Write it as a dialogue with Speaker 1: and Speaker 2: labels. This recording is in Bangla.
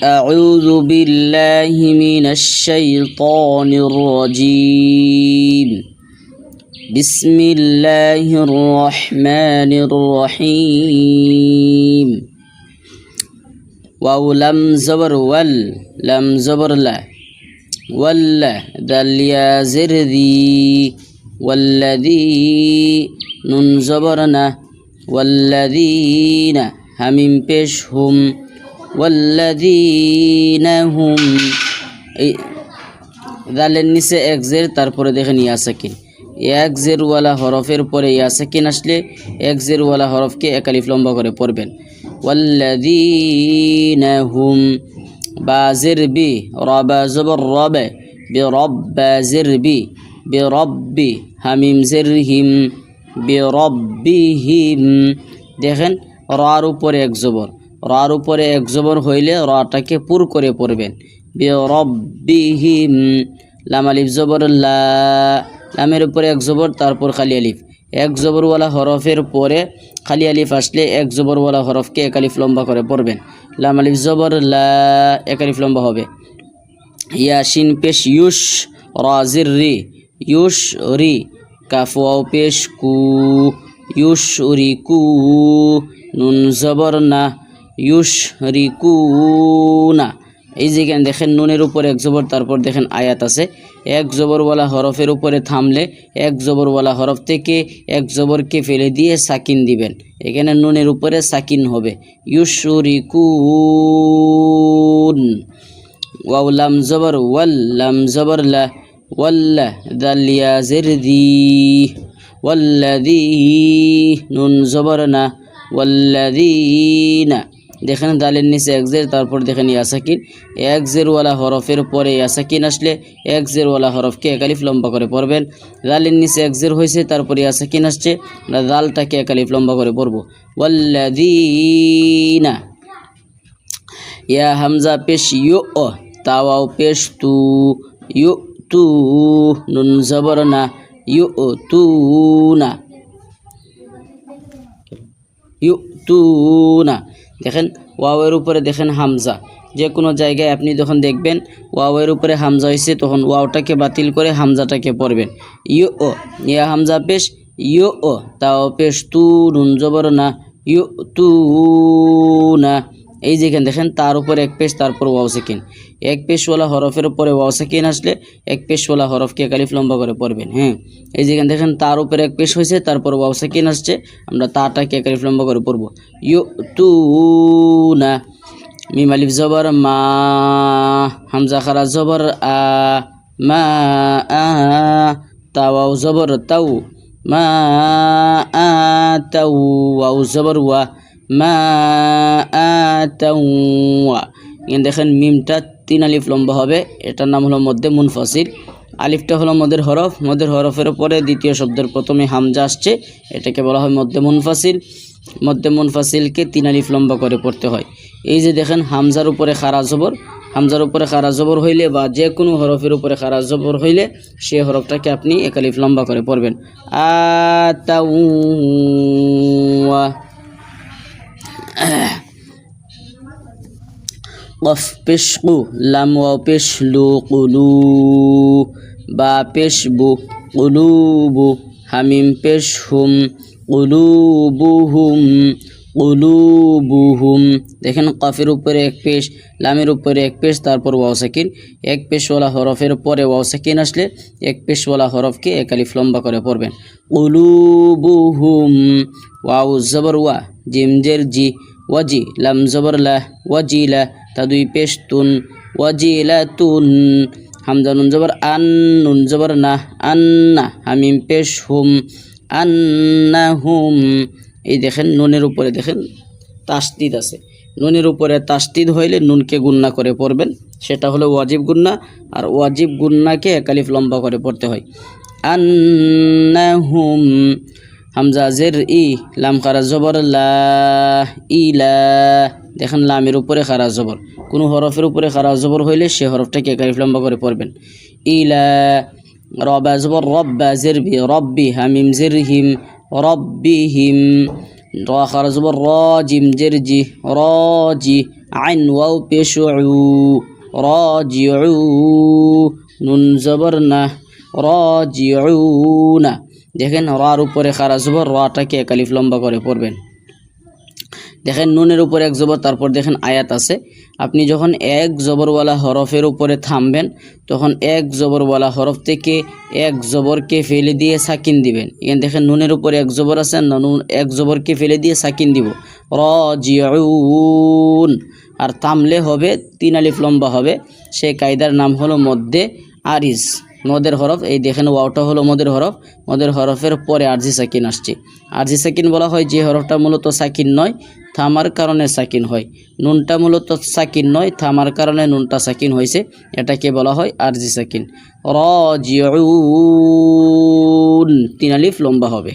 Speaker 1: أعوذ بالله من الشيطان الرجيم بسم الله الرحمن الرحيم واو لم زبر ول لم زبر لا ولا دل يا زرذي والذي نون زبرنا والذين همين پیش هم والذين هم দালের নিচে এক জের তারপরে দেখেন ইয়া সাকিন এক জের ওয়ালা হরফের পরে ইয়া সাকিন আসলে এক জের ওয়ালা হরফকে এক আলিফ লম্বা করে পড়বেন ওয়াল্লাযীনা হুম বা জের বি রাবা জবর রাবা বিরব্বা জের বি বিরব্বি হামিম জের হিম বিরব্বিহিম দেখেন রার উপরে এক জবর রার উপরে এক জবর হইলে রাটাকে পুর করে পড়বেন বিরব্বিহিম লাম আলিফ জবর লা লামের উপরে এক জবর তারপর খালি আলিফ এক জবরওয়ালা হরফের পরে খালি আলিফ আসলে এক জবরওয়ালা হরফকে এক আলিফ লম্বা করে পড়বেন লাম আলিফ জবর লা এক আলিফ লম্বা হবে ইয়াসিন পেশ ইউশ রাজির রি ইউশ রি কাফ ওয়াও পেশ কু ইউশ রি কু নুন জবর না ইউশ রি কু না এই যেখানে দেখেন নুনের উপরে এক জবর তারপর দেখেন আয়াত আছে এক জবরওয়ালা হরফের উপরে থামলে এক জবরওয়ালা হরফ থেকে এক জবরকে ফেলে দিয়ে সাকিন দিবেন এখানে নুনের উপরে সাকিন হবে ইউশরিকুন ওয়াও লাম জবর ওয়াল লাম জবর লা ওয়াল্লা দাল ইয়া জিরদি ওয়াল্লাযী নুন জবর না ওয়াল্লাযীনা দেখেন দালের নিচে এক জের তারপর দেখেন ইয়া সাকিন এক জেরওয়ালা হরফের পরে ইয়া সাকিন আসলে এক জেরওয়ালা হরফকে এক আলিফ লম্বা করে পড়বেন দালের নিচে এক জের হয়েছে তারপর ইয়া সাকিন আসছে আমরা দালটাকে এক আলিফ লম্বা করে পড়ব ওয়াল্লাযীনা ইয়া হামজা পেশ ইউ তা ওয়াও পেশ তু ইউ তু নুন জবর না ইউ তু না ইউ তু না দেখেন ওয়াওয়ের উপরে দেখেন হামজা যে কোনো জায়গায় আপনি যখন দেখবেন ওয়াওয়ের উপরে হামজা হয়েছে তখন ওয়াওটাকে বাতিল করে হামজাটাকে পড়বেন ইউ ও ইয়া হামজা পেশ ইউ ও তাও পেশ তু নুন জবর না ইউ তু না এই যেখানে দেখেন তার উপরে এক পেশ তারপর ওয়াও সাকিন এক পেশওয়ালা হরফের উপরে ওয়াও সাকিন আসলে এক পেশওয়ালা হরফকে এক আলিফ লম্বা করে পড়বেন হ্যাঁ এই যেখানে দেখেন তার উপরে এক পেশ হয়েছে তারপর ওয়াও সাকিন আসছে আমরা তাটাকে এক আলিফ লম্বা করে পড়ব ইউ তু না মিম আলিফ জবর মা হামজা খারা জবর আ মা আ তা ওয়াও জবর তাও মা আ তাও ওয়াও জবর ওয়া মা আতাওয়া দেখেন মিমটা তিন আলিফ লম্বা হবে এটার নাম হলো মধ্যে মুনফাসিল আলিফটা হলো মদের হরফের পরে দ্বিতীয় শব্দের প্রথমে হামজা আসছে এটাকে বলা হয় মধ্যে মুনফাসিলকে তিন আলিফ লম্বা করে পড়তে হয় এই যে দেখেন হামজার উপরে খারা জবর হইলে বা যে কোনো হরফের উপরে খারা জবর হইলে সেই হরফটাকে আপনি এক আলিফ লম্বা করে পড়বেন আতাওয়া কফ পেশ কু লাম ওয়াও পেশ লু কুলু বা পেশ বু কুলুবু হামিম পেশ হুম কুলুবুহুম দেখেন কফের উপরে এক পেশ লামের উপরে এক পেশ তারপর ওয়াও সাকিন এক পেশওয়ালা হরফের পরে ওয়াও সাকিন আসলে এক পেশওয়ালা হরফকে এক আলিফ লম্বা করে পড়বেন কুলুবুহুম ওয়াও জবর ওয়া জিম জের জি ওয়াজি লাম জবর লা ওয়াজিলা তা দুই পেশ তুন ওয়াজিলাতুন হামজা নুন জবর আন নুন জবর না আন্না হামিম পেশ হুম আন্নাহুম এই দেখেন নুনের উপরে দেখেন তাসদিদ আছে নুনের উপরে তাসদিদ হইলে নুনকে গুন্না করে পড়বেন সেটা হলো ওয়াজিব গুন্না আর ওয়াজিব গুন্নাকে এক আলিফ লম্বা করে পড়তে হয় আন্নাহুম হামজা জের ই লাম খারা জবর লা ইলা দেখেন লামের উপরে খারা জবর কোনো হরফের উপরে খারা জবর হইলে সে হরফটাকে এক আলিফ লম্বা করে পড়বেন ইলা রবা জবর রব্বা জের বি রব্বি হামিম জের হিম রব্বিহিম র খারা জবর র, জিম জের জি, র জি, আইন ওয়াও পেশ উ, র জি উ, নুন জবর না, র জি উ না। দেখেন রার উপরে খারা জবর, রটাকে এক আলিফ লম্বা করে পড়বেন। দেখেন নুনের উপরে এক জবর, তারপর দেখেন আয়াত আছে। আপনি যখন এক জবরওয়ালা হরফের উপরে থামবেন তখন এক জবরওয়ালা হরফ থেকে এক জবরকে ফেলে দিয়ে সাকিন দিবেন। এখানে দেখেন নুনের উপরে এক জবর আছে, নুন এক জবরকে ফেলে দিয়ে সাকিন দিব, র জিউন। আর থামলে হবে 3 আলিফ লম্বা হবে। সেই কায়দার নাম হলো মধ্যে আরিজ, মদের হরফ। এই দেখেন ওয়াওটা হলো মদের হরফ, মদের হরফের পরে আরজি সাকিন আসছে। আরজি সাকিন বলা হয় যে হরফটা মূলত সাকিন নয়, থামার কারণে সাকিন হয়। নুনটা মূলত সাকিন নয়, থামার কারণে নুনটা সাকিন হয়েছে, এটাকে বলা হয় আরজি সাকিন। র জিউন 3 আলিফ লম্বা হবে।